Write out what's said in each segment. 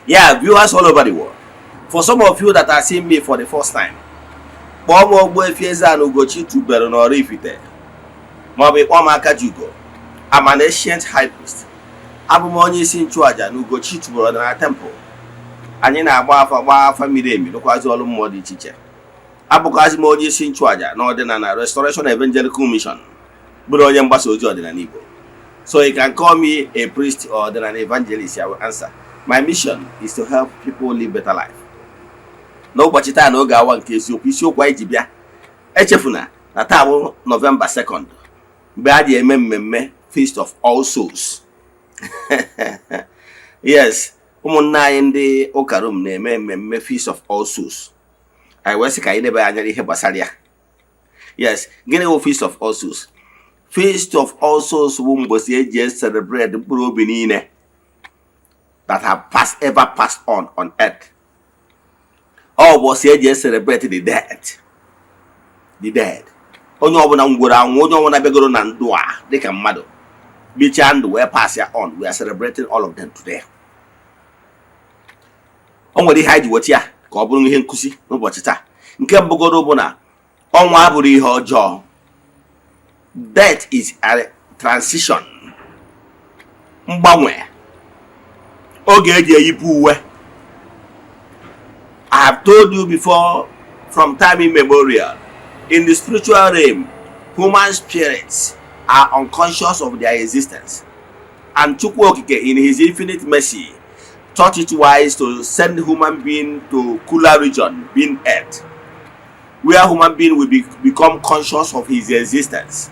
Yeah, viewers all over the world. For some of you that are seeing me for the first time, Ogbuefi Eze-Ana Ugochitubelu na Oraifite, maọbụ ịkpọ aka Jugo. I'm an ancient high priest. Abụ m onye isi nchụaja na Ugochitubelu na temple. Anyị na-agba afa miri emi lụkwazi ọrụ mmụọ dị iche iche. Abụkwazi m onye isi nchụaja na ọdịnala Restoration Evangelical Mission, bụrụ onye mgbasa ozi ọdịnala Igbo. So you can call me a priest or an evangelist. I will answer. My mission is to help people live better life. N'ụbọchị taa na oge awa nke isiokwu anyị ji bịa echefuna na taa bụ November 2nd mgbe a ji eme mmemme Feast of All Souls. Yes, ụmụnne anyị ndị ụka Rom na-eme mmemme Feast of All Souls. Anyị wee sị ka anyị lebe anya ihe gbasara ya. Yes, gịnị bụ Feast of All Souls? Feast of All Souls bụ mgbọsị eji celebrate mkpụrụ obi niile that have ever passed on earth. Ọ bụ ụbọchị eji celebrate the dead. The dead. Onye ọbụla ngwụrụ anwụ, onye ọbụla bịagoro na ndụ a dịka mmadụ bichaa ndụ wee pass ya on. We are celebrating all of them today. O nwere ihe anyị ji weta ya ka ọ bụrụ ihe nkụzi n'ụbọchị taa. Nke mbụgoro bụ na ọnwụ abụrụ ihe ọjọọ. Death is a transition. Mgbanwe. Oge eji eyipu uwe. I have told you before, from time immemorial, in the spiritual realm, human spirits are unconscious of their existence. And Chukwu Okike, in his infinite mercy, thought it wise to send human being to cooler region, being earth, where human being will become conscious of his existence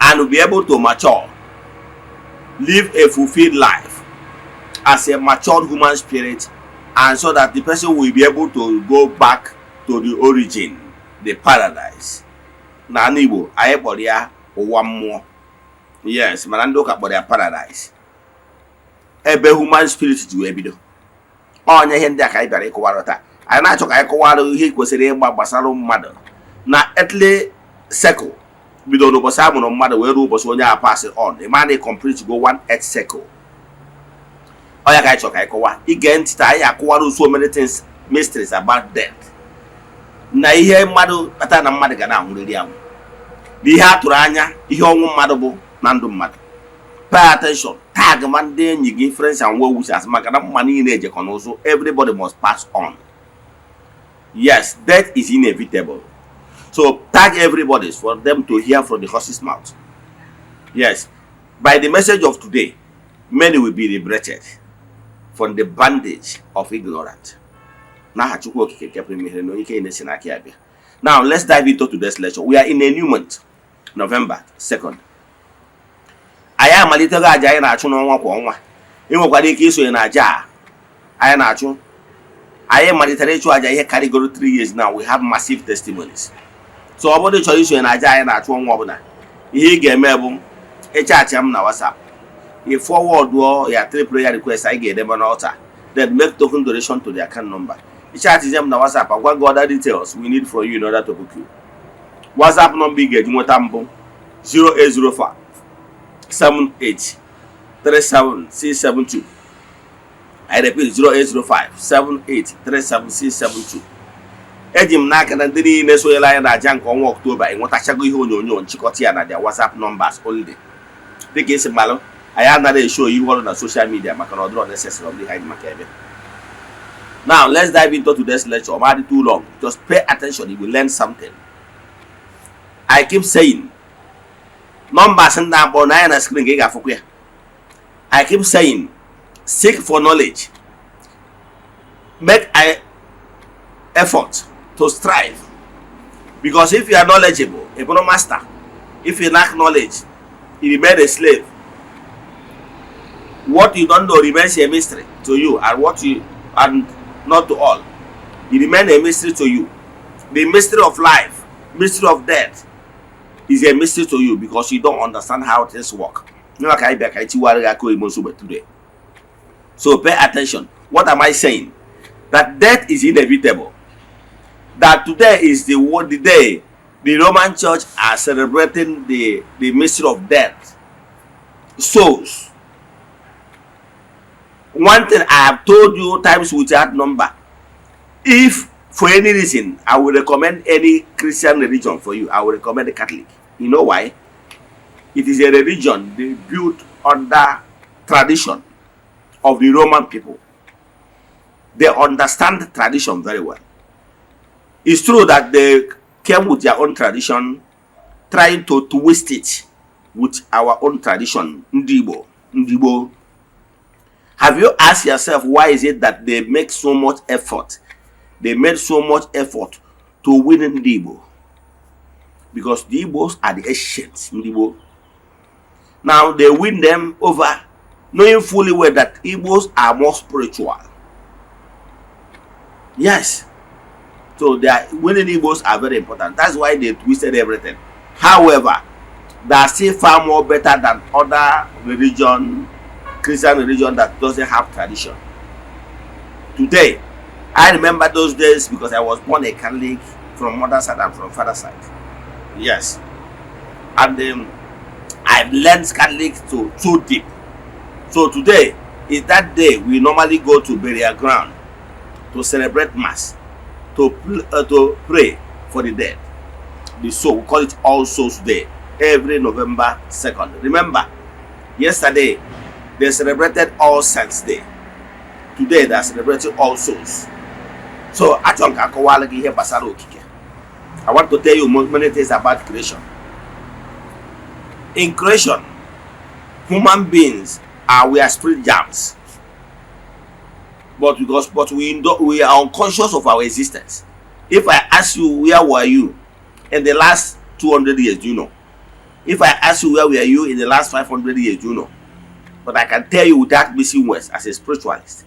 and will be able to mature, live a fulfilled life as a matured human spirit, and so that the person will be able to go back to the origin, the paradise. Na Igbo, anyị kpọrọ ya ụwa mmụọ. Yes, mana ndị ụka kpọrọ ya paradise. Ebe human spirit ji wee bido. Onye ihe ndị a ka anyị bịara ịkọwara taa. Anyị na-achọ ka anyị kọwara ihe kwesịrị ịgba gbasara mmadụ na earthly circle. Bido n'ụbọchị a mụrụ mmadụ wee ruo ụbọchị onye a pass on. A man complete go one earth circle. Oya ka anyị chọrọ ka anyị kọwaa. Ige ntị taa anyị akọwara so many things, mysteries about death. Na ihe mmadụ kpatara na mmadụ ga na-anwụrịrị anwụ. Na ihe a tụrụ anya ihe ọnwụ mmadụ bụ na ndụ mmadụ. Pay attention. Tag ma ndị enyi gị, friends and well wishers, maka na mma niile ejekọ n'ụzọ. Everybody must pass on. Yes, death is inevitable. So tag everybody for them to hear from the horse's mouth. Yes, by the message of today, many will be liberated from the bondage of ignorance. Now let's dive into today's lecture. We are in a new month, November 2nd. I am a little guy I na-achụ n'ọnwa kwa ọnwa. I nwekwara ike iso na aja anyị na-achụ. Anyị malitere ịchụ aja ihe karịgoro 3 years now. We have massive testimonies. So ọ bụrụ chọrọ iso na aja anyị na-achụ ọnwa ọbụla, ihe ị ga-eme bụ ịchaatị m na WhatsApp. You forward your 3 prayer requests I get them on altar. Then make token donation to the account number. You chat them na WhatsApp and what other details we need from you in order to book you. WhatsApp number get 0805 78 37672. I repeat 0805 78 37672. Ejim n'aka na ndị niile sonyela anyị na aja nke ọnwa October enwetachago ihe onyonyo nchịkọta ya na their WhatsApp numbers only. Dịka isi malụ I am not show you all on the social media. Now let's dive into today's lecture. I'm already too long. Just pay attention. You will learn something. I keep saying numbers and on screen. I keep saying seek for knowledge. Make an effort to strive. Because if you are knowledgeable, if you're a master, if you lack knowledge, you remain a slave. What you don't know remains a mystery to you, and what you and not to all. It remains a mystery to you. The mystery of life, mystery of death, is a mystery to you because you don't understand how things work. So pay attention. What am I saying? That death is inevitable. That today is the day the Roman Church are celebrating the mystery of death. Souls. One thing I have told you times without number, if for any reason I will recommend any Christian religion for you, I will recommend the Catholic. You know why? It is a religion they built under tradition of the Roman people. They understand the tradition very well. It's true that they came with their own tradition, trying to twist it with our own tradition, Ndibo. Have you asked yourself why is it that they make so much effort? They made so much effort to win Ndibo. Because the Igbos are the ancients, Ndibo. Now they win them over, knowing fully well that Igbos are more spiritual. Yes. So their winning Igbos are very important. That's why they twisted everything. However, they are still far more better than other religion, Christian religion that doesn't have tradition. Today, I remember those days because I was born a Catholic from mother's side and from father's side. Yes. And I've learned Catholic so deep. So today is that day we normally go to burial ground to celebrate Mass, to pray for the dead. The soul, we call it All Souls Day, every November 2nd. Remember, yesterday they celebrated All Saints Day. Today they are celebrating All Souls. So I want to tell you many things about creation. In creation, human beings we are spirit germs. But we are unconscious of our existence. If I ask you where were you in the last 200 years, do you know? If I ask you where were you in the last 500 years, do you know? But I can tell you without missing words as a spiritualist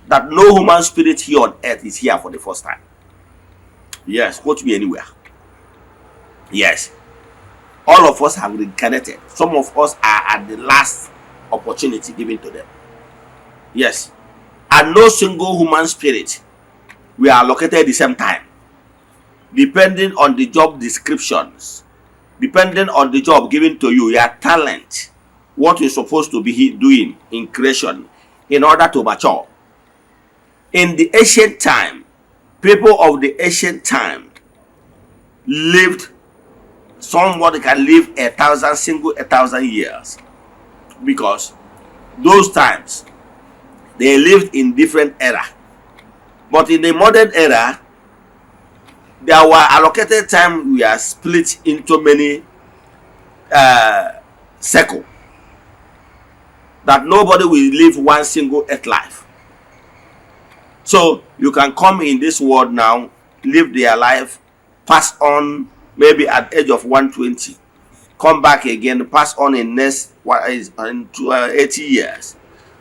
that no human spirit here on earth is here for the first time. Yes, quote me anywhere. Yes. All of us have reincarnated. Some of us are at the last opportunity given to them. Yes. And no single human spirit we are located at the same time. Depending on the job descriptions, depending on the job given to you, your talent, what you're supposed to be doing in creation in order to mature. In the ancient time, people of the ancient time lived, somebody can live 1,000 years, because those times they lived in different era. But in the modern era, there were allocated time we are split into many circles, that nobody will live one single earth life. So you can come in this world now, live their life, pass on maybe at age of 120, come back again, pass on in next 80 years,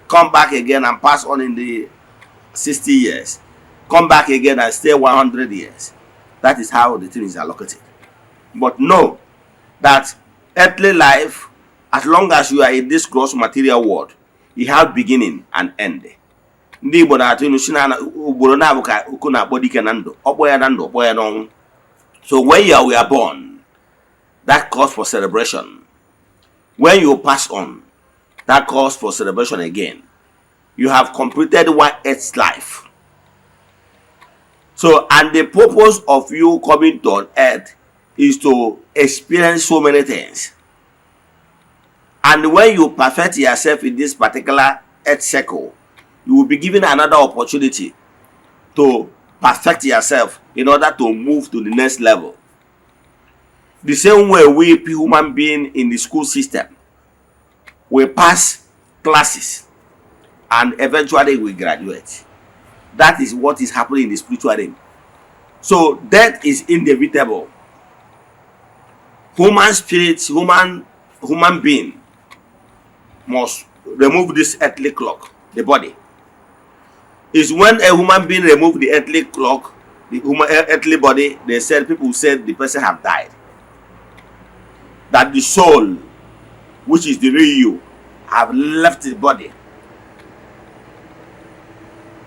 come back again and pass on in the 60 years, come back again and stay 100 years. That is how the thing is allocated. But know that earthly life, as long as you are in this gross material world, it has beginning and end. So when we are born, that calls for celebration. When you pass on, that calls for celebration again. You have completed one earth's life. So, and the purpose of you coming to earth is to experience so many things. And when you perfect yourself in this particular earth circle, you will be given another opportunity to perfect yourself in order to move to the next level. The same way we human beings in the school system, we pass classes and eventually we graduate. That is what is happening in the spiritual realm. So death is inevitable. Human spirits, human being must remove this earthly clock, the body. Is when a human being remove the earthly clock, the earthly body, people said the person have died. That the soul, which is the real you, have left the body.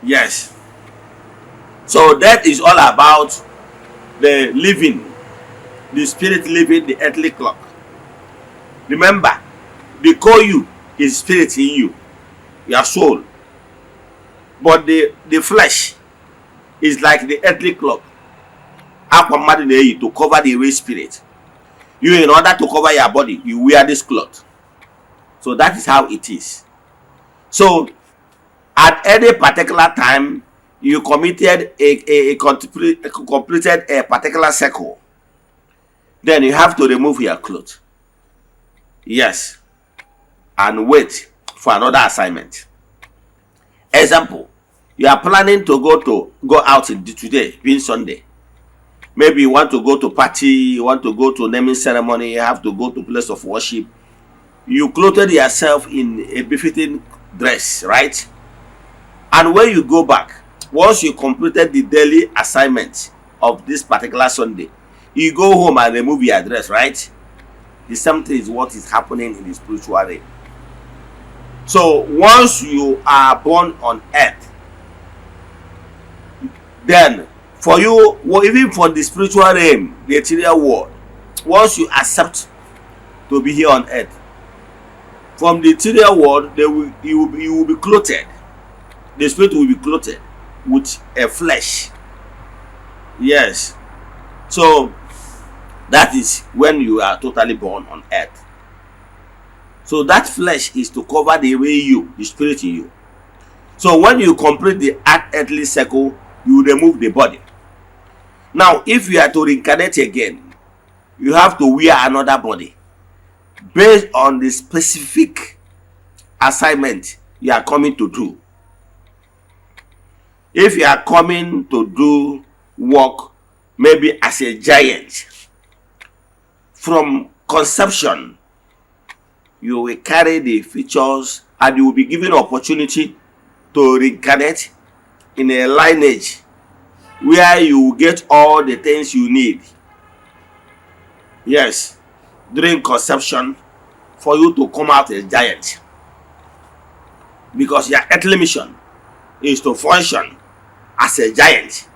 Yes. So that is all about the living, the spirit living the earthly clock. Remember, the core you is spirit in you, your soul. But the flesh is like the earthly cloth. To cover the real spirit. You, in order to cover your body, you wear this cloth. So that is how it is. So at any particular time, you completed a particular cycle, then you have to remove your clothes. Yes. And wait for another assignment. Example, you are planning to go out today, being Sunday. Maybe you want to go to party, you want to go to naming ceremony, you have to go to place of worship. You clothed yourself in a befitting dress, right? And when you go back, once you completed the daily assignment of this particular Sunday, you go home and remove your dress, right? The same thing is what is happening in the spiritual realm. So once you are born on earth, then for you, even for the spiritual realm, the material world, once you accept to be here on earth, from the material world, you will be clothed. The spirit will be clothed with a flesh. Yes. So that is when you are totally born on earth. So that flesh is to cover the way the spirit in you. So when you complete the earthly cycle, you remove the body. Now, if you are to reincarnate again, you have to wear another body based on the specific assignment you are coming to do. If you are coming to do work, maybe as a giant, from conception, you will carry the features and you will be given opportunity to reincarnate in a lineage where you will get all the things you need. Yes, during conception, for you to come out a giant. Because your earthly mission is to function as a giant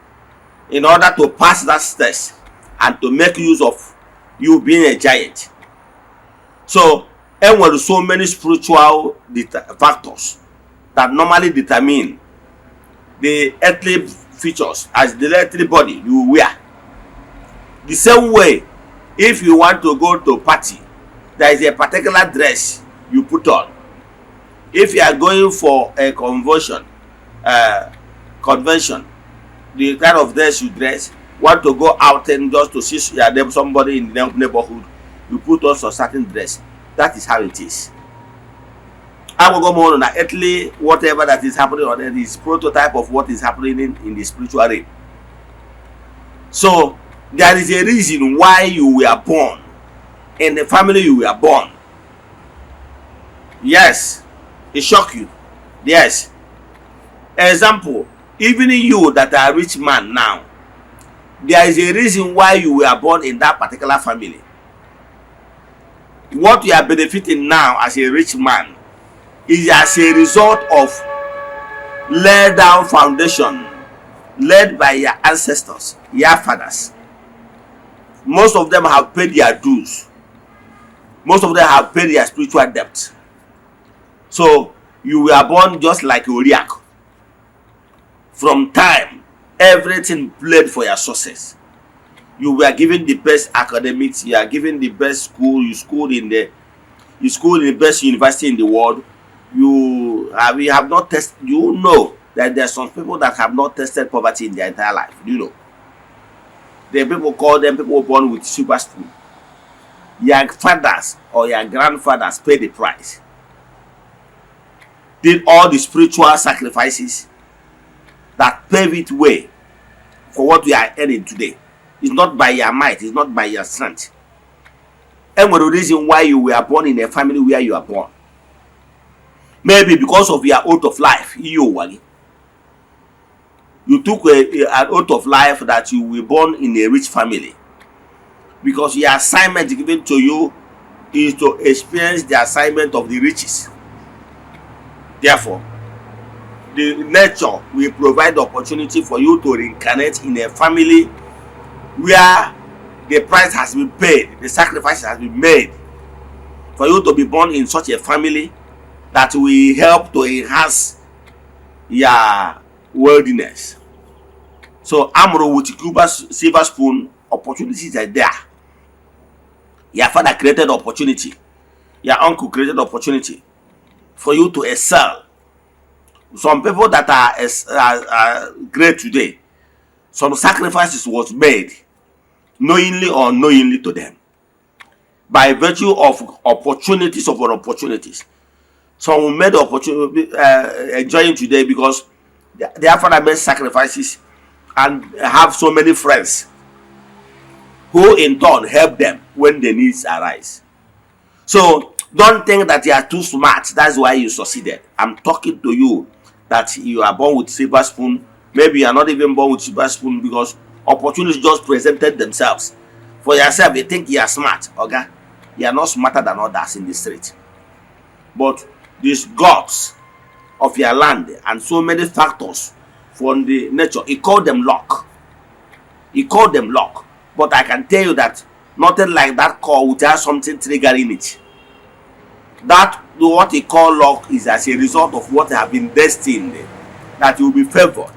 in order to pass that test and to make use of you being a giant. So, there were so many spiritual factors that normally determine the earthly features as the earthly body you wear. The same way, if you want to go to a party, there is a particular dress you put on. If you are going for a convention, the kind of dress you dress, want to go out and just to see somebody in the neighborhood, you put on some certain dress. That is how it is. I will go more on that. Earthly, whatever that is happening on earth is prototype of what is happening in the spiritual realm. So there is a reason why you were born in the family you were born. Yes, it shock you. Yes. Example, even you that are a rich man now, there is a reason why you were born in that particular family. What you are benefiting now as a rich man is as a result of laid down foundation led by your ancestors, your fathers. Most of them have paid their dues. Most of them have paid their spiritual debt. So you were born just like Oriak. From time, everything played for your success. You were given the best academics, you are given the best school, you schooled in the best university in the world. We have not tested. You know that there are some people that have not tested poverty in their entire life. You know, the people call them people born with silver spoon. Your fathers or your grandfathers paid the price, did all the spiritual sacrifices that paved it way for what we are earning today. It's not by your might, it's not by your strength. And the reason why you were born in a family where you are born, maybe because of your oath of life, you took an oath of life that you were born in a rich family, because your assignment given to you is to experience the assignment of the riches. Therefore, the nature will provide the opportunity for you to reincarnate in a family where the price has been paid, the sacrifice has been made for you to be born in such a family that will help to enhance your worldliness. So Amro with silver spoon, opportunities are there. Your father created opportunity. Your uncle created opportunity for you to excel. Some people that are great today, some sacrifices was made knowingly or unknowingly to them by virtue of opportunities upon opportunities. Some made opportunity enjoying today because their father made sacrifices and have so many friends who in turn help them when the needs arise. So don't think that you are too smart, that's why you succeeded. I'm talking to you that you are born with silver spoon. Maybe you are not even born with silver spoon because opportunities just presented themselves. For yourself, you think you are smart, okay? You are not smarter than others in the street. But these gods of your land and so many factors from the nature, he called them luck. He called them luck. But I can tell you that nothing like that call without something triggering it. That what he call luck is as a result of what have been destined, that you will be favored.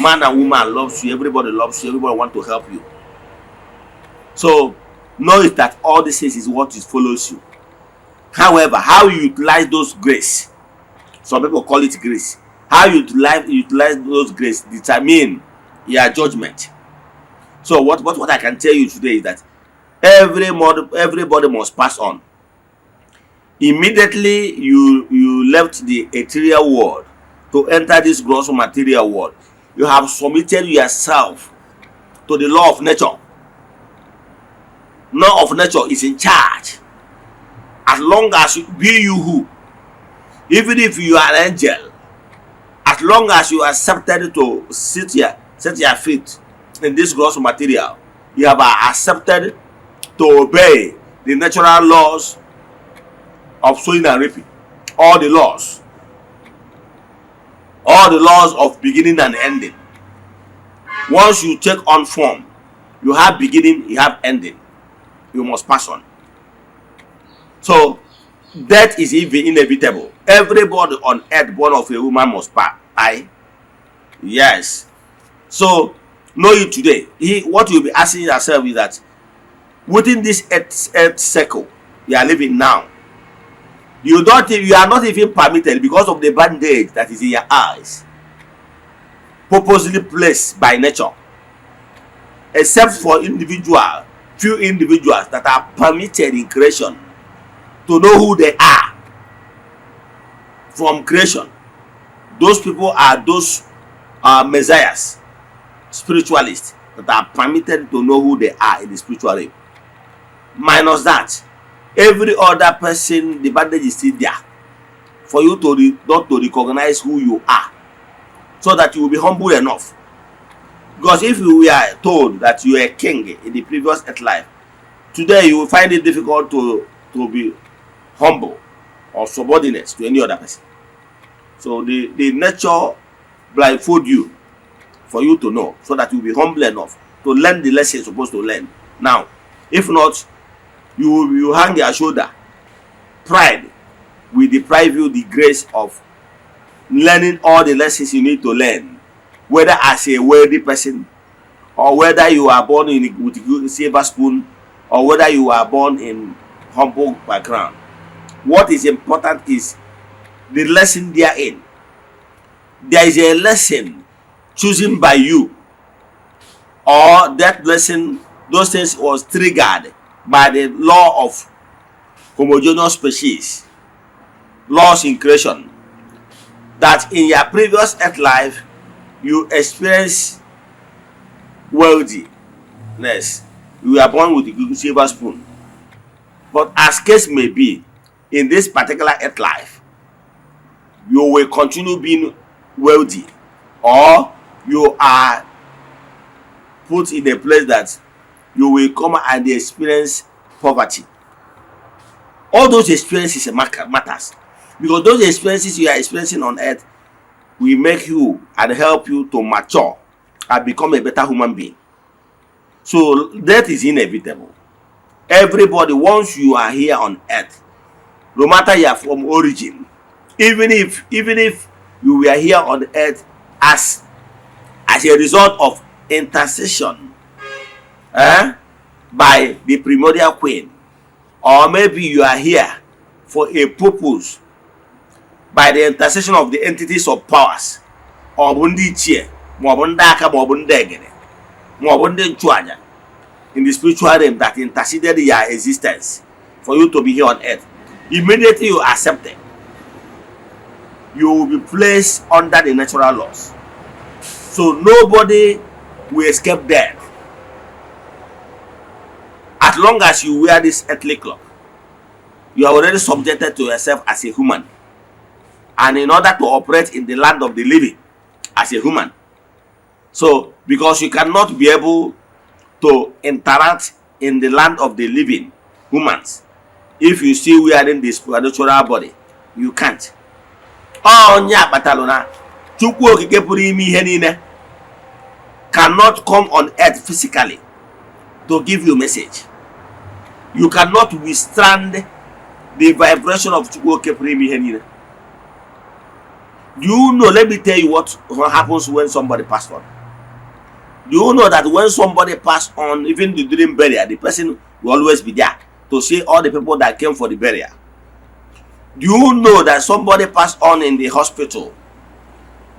Man and woman loves you, everybody loves you, everybody want to help you. So know it that all this is what follows you. However, how you utilize those grace, some people call it grace, how you utilize those grace determine your judgment. So what I can tell you today is that everybody must pass on. Immediately you left the ethereal world to enter this gross material world, you have submitted yourself to the law of nature. Law of nature is in charge. As long as you be you who, even if you are an angel, as long as you are accepted to set your feet in this gross material, you have accepted to obey the natural laws of sowing and reaping. All the laws of beginning and ending. Once you take on form, you have beginning, you have ending. You must pass on. So death is inevitable. Everybody on earth born of a woman must die. Yes. So know it today. What you'll be asking yourself is that within this earth circle you are living now, you are not even permitted, because of the bandage that is in your eyes, purposely placed by nature, except for few individuals that are permitted in creation to know who they are from creation. Those people are those messiahs, spiritualists, that are permitted to know who they are in the spiritual realm. Minus that, every other person, the bandage is still there for you not to recognize who you are, so that you will be humble enough. Because if you were told that you are a king in the previous earth life, today you will find it difficult to be humble or subordinate to any other person. So the nature blindfold you for you to know, so that you will be humble enough to learn the lesson you're supposed to learn. Now, if not, you hang your shoulder. Pride will deprive you the grace of learning all the lessons you need to learn, whether as a wealthy person, or whether you are born with a silver spoon, or whether you are born in humble background. What is important is the lesson therein. There is a lesson chosen by you, or that lesson, those things was triggered by the law of homogeneous species, laws in creation, that in your previous earth life you experience wealthiness. You are born with a silver spoon, but as case may be, in this particular earth life you will continue being wealthy, or you are put in a place that you will come and experience poverty. All those experiences matters, because those experiences you are experiencing on earth will make you and help you to mature and become a better human being. So death is inevitable. Everybody, once you are here on earth, no matter you are from origin, even if you were here on earth as a result of intercession by the primordial queen, or maybe you are here for a purpose by the intercession of the entities of powers, or bundi ichie, mobundaka, mobundegene, mobundenchuanya, in the spiritual realm that interceded your existence for you to be here on earth. Immediately you accept it, you will be placed under the natural laws. So nobody will escape death as long as you wear this earthly cloth. You are already subjected to yourself as a human, and in order to operate in the land of the living as a human. So because you cannot be able to interact in the land of the living humans if you still wearing this supernatural body, you can't. Chukwu okike pụrụ ime ihe niile cannot come on earth physically to give you message. You cannot withstand the vibration of Chukwu okike pụrụ ime ihe niile. Do you know, let me tell you what happens when somebody passes on. Do you know that when somebody passes on, even during burial, the person will always be there to see all the people that came for the burial? Do you know that somebody passed on in the hospital,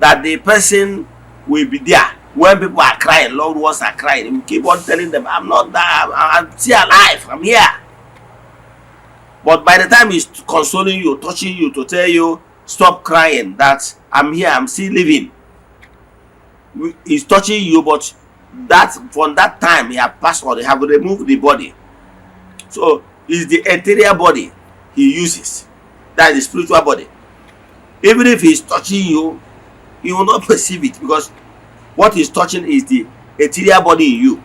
that the person will be there when people are crying, loved ones are crying? You keep on telling them, I'm not there, I'm still alive, I'm here. But by the time he's consoling you, touching you to tell you, stop crying, that I'm here, I'm still living, he's touching you, but that from that time he has passed on, they have removed the body. So it's the ethereal body he uses, that is the spiritual body. Even if he's touching you, you will not perceive it, because what he's touching is the ethereal body in you.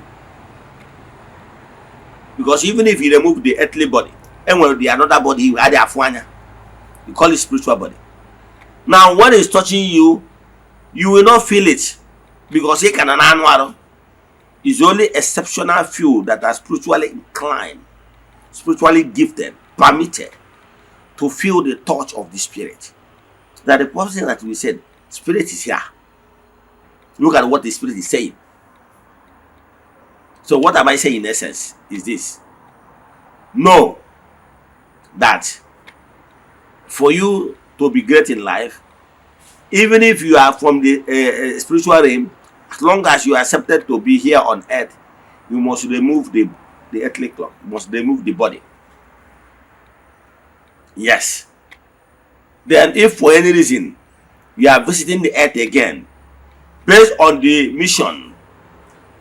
Because even if you remove the earthly body, and when the another body, you add the afuanya, you call it spiritual body. Now when he's touching you, you will not feel it, because he can annual. It's only exceptional few that are spiritually inclined, spiritually gifted, permitted to feel the touch of the spirit. That the person that we said, spirit is here. Look at what the spirit is saying. So what am I saying in essence is this: know that for you to be great in life, even if you are from the spiritual realm, as long as you are accepted to be here on earth, you must remove the earthly cloth. You must remove the body. Yes. Then if for any reason you are visiting the earth again, based on the mission,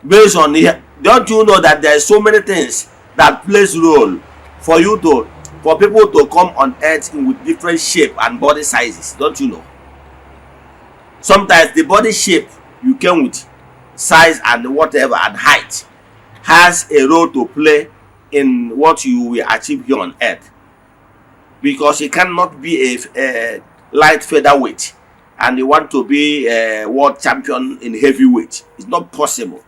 based on the, don't you know that there are so many things that plays role for people to come on earth with different shape and body sizes? Don't you know? Sometimes the body shape you came with, size and whatever and height, has a role to play in what you will achieve here on earth. Because you cannot be a light featherweight and you want to be a world champion in heavyweight. It's not possible.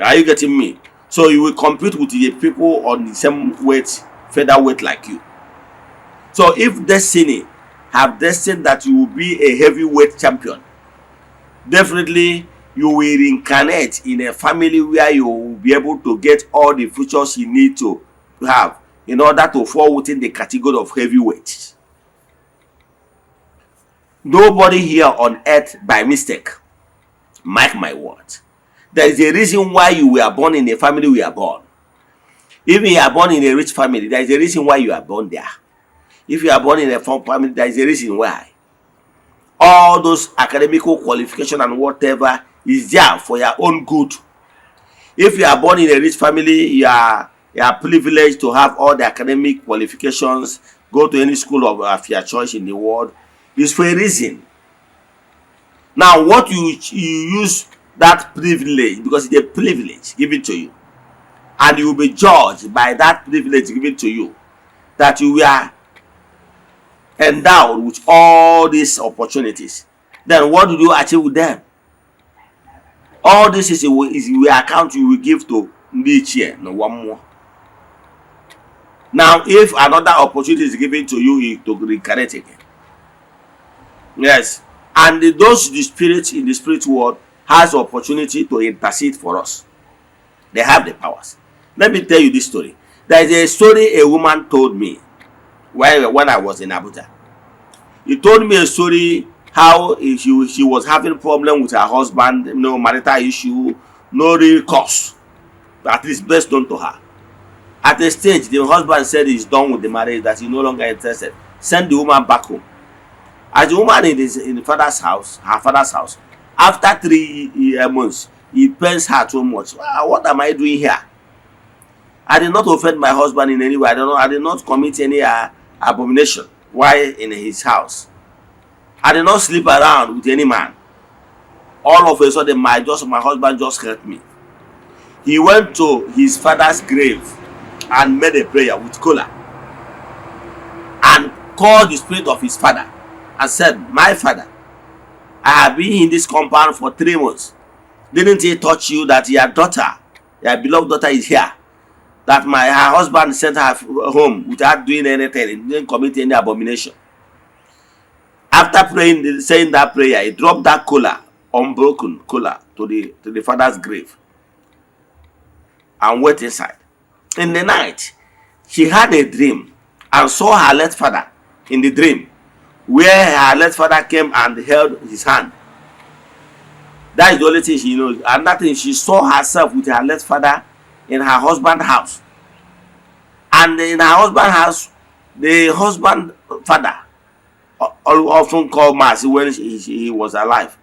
Are you getting me? So you will compete with the people on the same weight, featherweight like you. So if destiny have destined that you will be a heavyweight champion, definitely you will reincarnate in a family where you will be able to get all the features you need to have in order to fall within the category of heavyweight. Nobody here on earth by mistake. Mark my word. There is a reason why you were born in a family we are born. If you are born in a rich family, there is a reason why you are born there. If you are born in a poor family, there is a reason why. All those academical qualification and whatever is there for your own good. If you are born in a rich family, you are privileged to have all the academic qualifications, go to any school of your choice in the world. It's for a reason. Now, what you use that privilege, because it's a privilege given to you, and you will be judged by that privilege given to you, that you were endowed with all these opportunities. Then what do you achieve with them? All this is a account you will give to each year, no one more. Now, if another opportunity is given to you to reincarnate again, Yes. And the spirits in the spirit world has opportunity to intercede for us. They have the powers. Let me tell you this story. There is a story a woman told me when I was in Abuja. He told me a story how she was having problem with her husband, marital issue, no real cause, at least best known to her. At a stage, the husband said he's done with the marriage, that he's no longer interested. Send the woman back home. As the woman in the father's house, her father's house, after 3 months, he pains her too much. What am I doing here? I did not offend my husband in any way. I did not commit any abomination while in his house. I did not sleep around with any man. All of a sudden, my husband just hurt me. He went to his father's grave and made a prayer with kola and called the spirit of his father and said, "My father, I have been in this compound for 3 months. Didn't he touch you that your daughter, your beloved daughter, is here? That her husband sent her home without doing anything, he didn't commit any abomination." After saying that prayer, he dropped that kola, unbroken kola, to the father's grave and went inside. In the night, she had a dream and saw her late father in the dream, where her late father came and held his hand. That is the only thing she knows. And that thing, she saw herself with her late father in her husband's house. And in her husband's house, the husband father, often called Mercy when he was alive,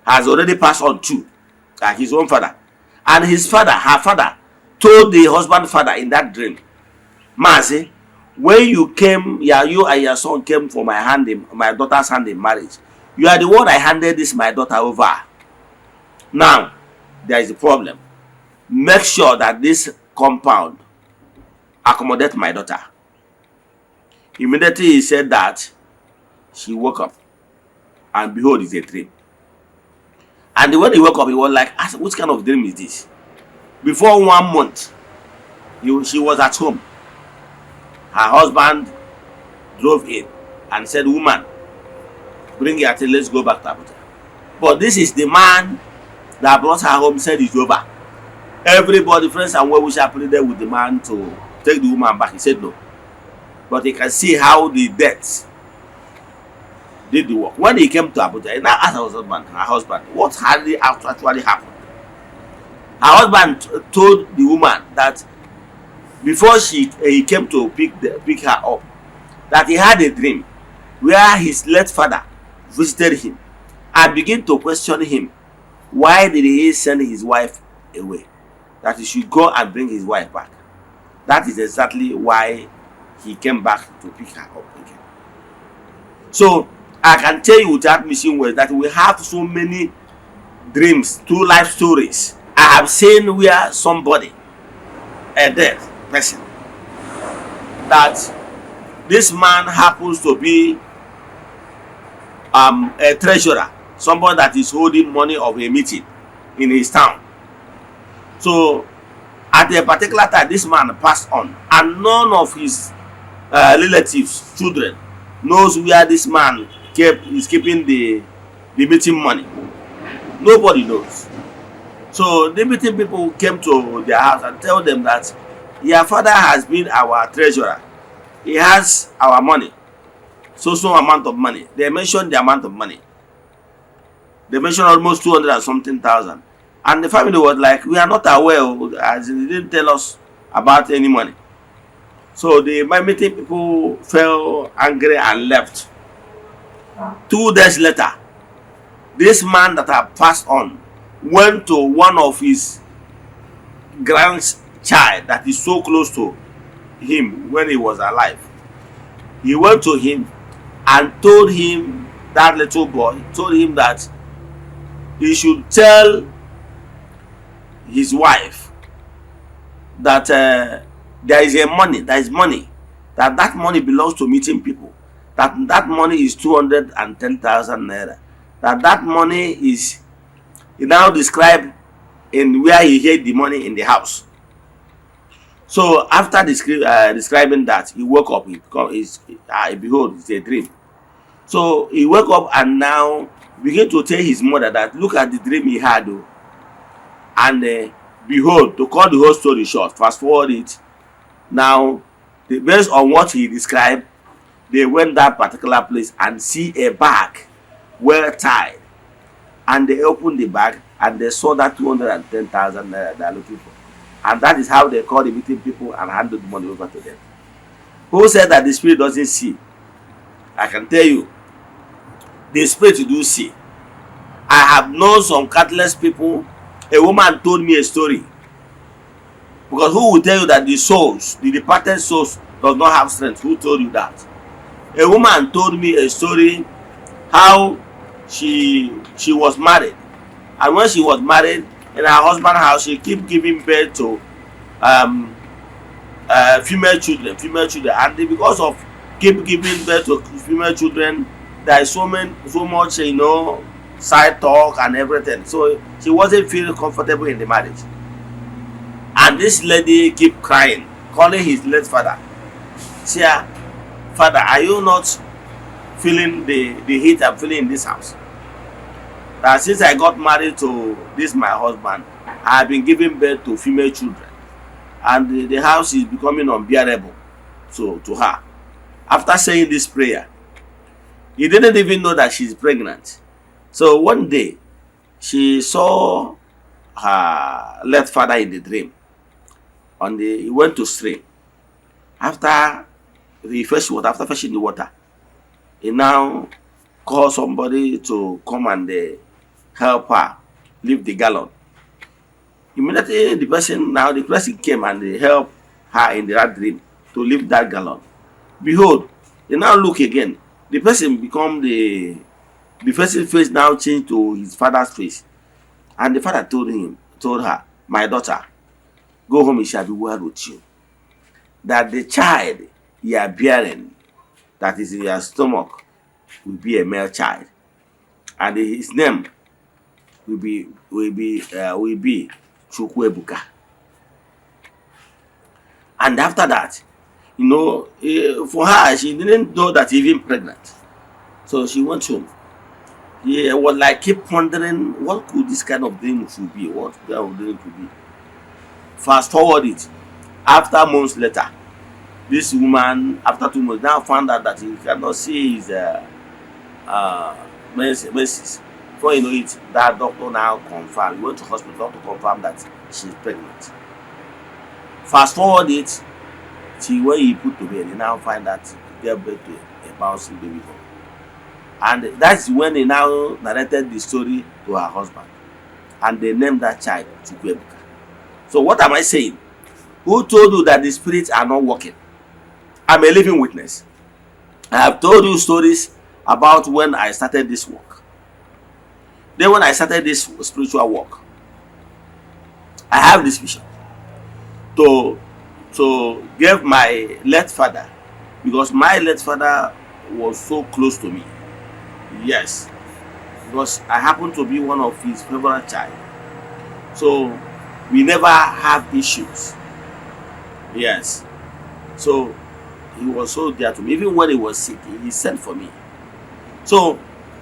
has already passed on too, like his own father. And his father, her father, told the husband father in that dream, "Mercy, when you came, you and your son came for my daughter's hand in marriage. You are the one I handed my daughter over. Now, there is a problem. Make sure that this compound accommodate my daughter." Immediately he said that, she woke up, and behold, it's a dream. And when he woke up, he was like, "What kind of dream is this?" Before 1 month, she was at home. Her husband drove in and said, "Woman, bring your thing, let's go back to Abuja." But this is the man that brought her home, said it's over. Everybody, friends and well-wishers, pleaded with the man to take the woman back. He said no. But he can see how the deaths did the work. When he came to Abuja, he now asked her husband, what actually happened. Her husband told the woman that before he came to pick her up, that he had a dream where his late father visited him and began to question him, why did he send his wife away? That he should go and bring his wife back. That is exactly why he came back to pick her up again. So I can tell you without missing words that we have so many dreams, true life stories. I have seen where somebody, a dead person, that this man happens to be a treasurer, somebody that is holding money of a meeting in his town. So at a particular time, this man passed on, and none of his relatives, children, knows where this man is keeping the meeting money. Nobody knows. So the meeting people came to their house and tell them that your father has been our treasurer. He has our money, so amount of money. They mentioned the amount of money. They mentioned almost 200 and something thousand. And the family was like, we are not aware, as they didn't tell us about any money. So the meeting people felt angry and left. 2 days later, this man that had passed on went to one of his grandchild that is so close to him when he was alive. He went to him and told him, that little boy told him that he should tell his wife that there is money, that money belongs to meeting people, that money is 210,000 naira, that money is, he now described in where he hid the money in the house. So after describing that, he woke up, behold, it's a dream. So he woke up and now began to tell his mother that look at the dream he had. Oh. And behold, to cut the whole story short, fast forward it. Now, based on what he described, they went that particular place and see a bag well tied. And they opened the bag and they saw that 210,000 naira they are looking for. And that is how they called the meeting people and handed the money over to them. Who said that the spirit doesn't see? I can tell you, the spirit do see. I have known some countless people. A woman told me a story. Because who will tell you that the souls, the departed souls, does not have strength? Who told you that? A woman told me a story how she was married, and when she was married in her husband's house, she keep giving birth to female children, and because of keep giving birth to female children, there is so much side talk and everything. So she wasn't feeling comfortable in the marriage, and this lady keep crying, calling his late father. Say, Father, are you not feeling the heat I'm feeling in this house? That since I got married to this my husband, I have been giving birth to female children, and the house is becoming unbearable to her. After saying this prayer, he didn't even know that she's pregnant. So one day, she saw her late father in the dream. He went to stream. After fetching the water, he now called somebody to come and help her lift the gallon. Immediately, the person came and helped her in that dream to lift that gallon. Behold, they now look again. The person person's face now changed to his father's face. And the father told her, my daughter, go home, it shall be well with you. That the child you are bearing, that is in your stomach, will be a male child. And his name will be Chukwebuka. And after that, for her, she didn't know that she even pregnant. So she went home. He was like keep pondering what could this kind of dream should be, what kind of dream could be. Fast forward it. After months later, this woman, after 2 months, now found out that he cannot see his menses. Before you know it, that doctor now confirmed. He went to hospital to confirm that she's pregnant. Fast forward it till when he put to bed, he now find that he gave birth to a bouncing baby boy. And that's when he now narrated the story to her husband. And they named that child Chukwebuka. So what am I saying? Who told you that the spirits are not working? I'm a living witness. I have told you stories about when I started this work. Then when I started this spiritual work, I have this vision to give my late father, because my late father was so close to me. Yes, because I happen to be one of his favorite child. So we never have issues. Yes. So he was so dear to me. Even when he was sick, he sent for me. So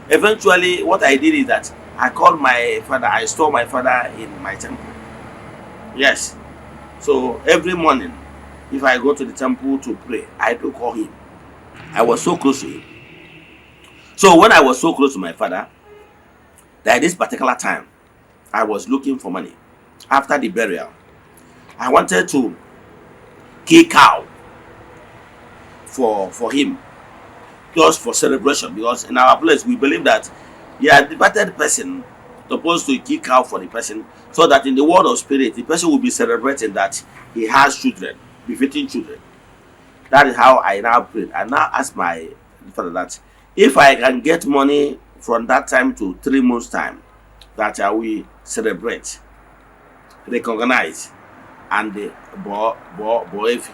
eventually what I did is that I called my father. I store my father in my temple. Yes. So every morning, if I go to the temple to pray, I do call him. I was so close to him. So when I was so close to my father, that this particular time, I was looking for money. After the burial, I wanted to kill cow for him, just for celebration, because in our place we believe that a departed person supposed to kill cow for the person, so that in the world of spirit the person will be celebrating that he has children, befitting children. That is how I now prayed. I now asked my father that if I can get money from that time to 3 months time, that I will celebrate, recognize, and Ogbuefi.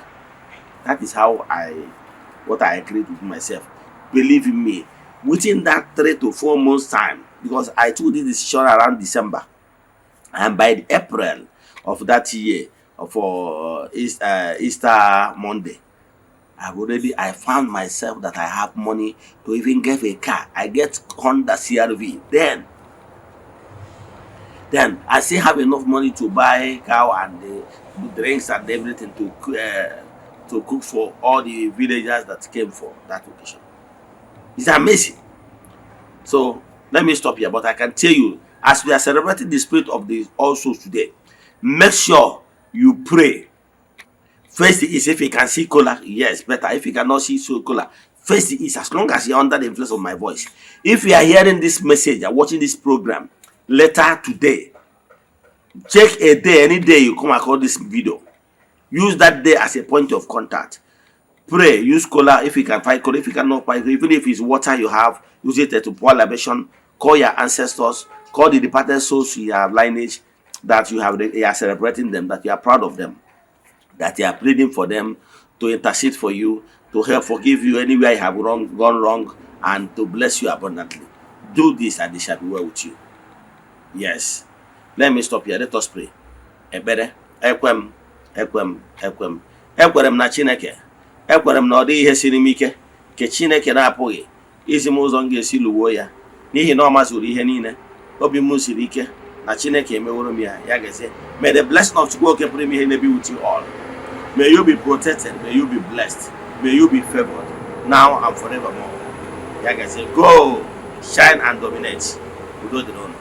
That is how I agreed with myself. Believe in me, within that 3 to 4 months time, because I took this decision around December, and by the April of that year, for Easter Monday, I found myself that I have money to even get a car. I get Honda CRV. Then I still have enough money to buy cow and the drinks and everything to cook for all the villagers that came for that occasion. It's amazing. So let me stop here, but I can tell you, as we are celebrating the spirit of the also today, make sure you pray. First is if you can see color, yes, better. If you cannot see color, first is as long as you're under the influence of my voice. If you are hearing this message and watching this program later today, check a day, any day you come across this video. Use that day as a point of contact. Pray, use cola if you can find cola. If you cannot find, even if it's water you have, use it to pour libation. Call your ancestors, call the departed souls in your lineage that you are celebrating them, that you are proud of them, that you are pleading for them to intercede for you, to help forgive you anywhere you have gone wrong, and to bless you abundantly. Do this and it shall be well with you. Yes. Let me stop here. Let us pray. Ekpere, ekwem na Chineke. Ekwerem na ọ dị ihe siri m ike nke Chineke na-apụghị izi m ụzọ m ga-esi lụwo ya, n'ihi na ọ mazuru ihe niile. Obi m siri ike na Chineke emeworo m ya. Ya gazie. May the blessing of Chukwu oke pụrụ ime ihe be with you all. May you be protected. May you be blessed. May you be favored now and forevermore. Ya gazie. Go, shine and dominate. Udo dịrị unu.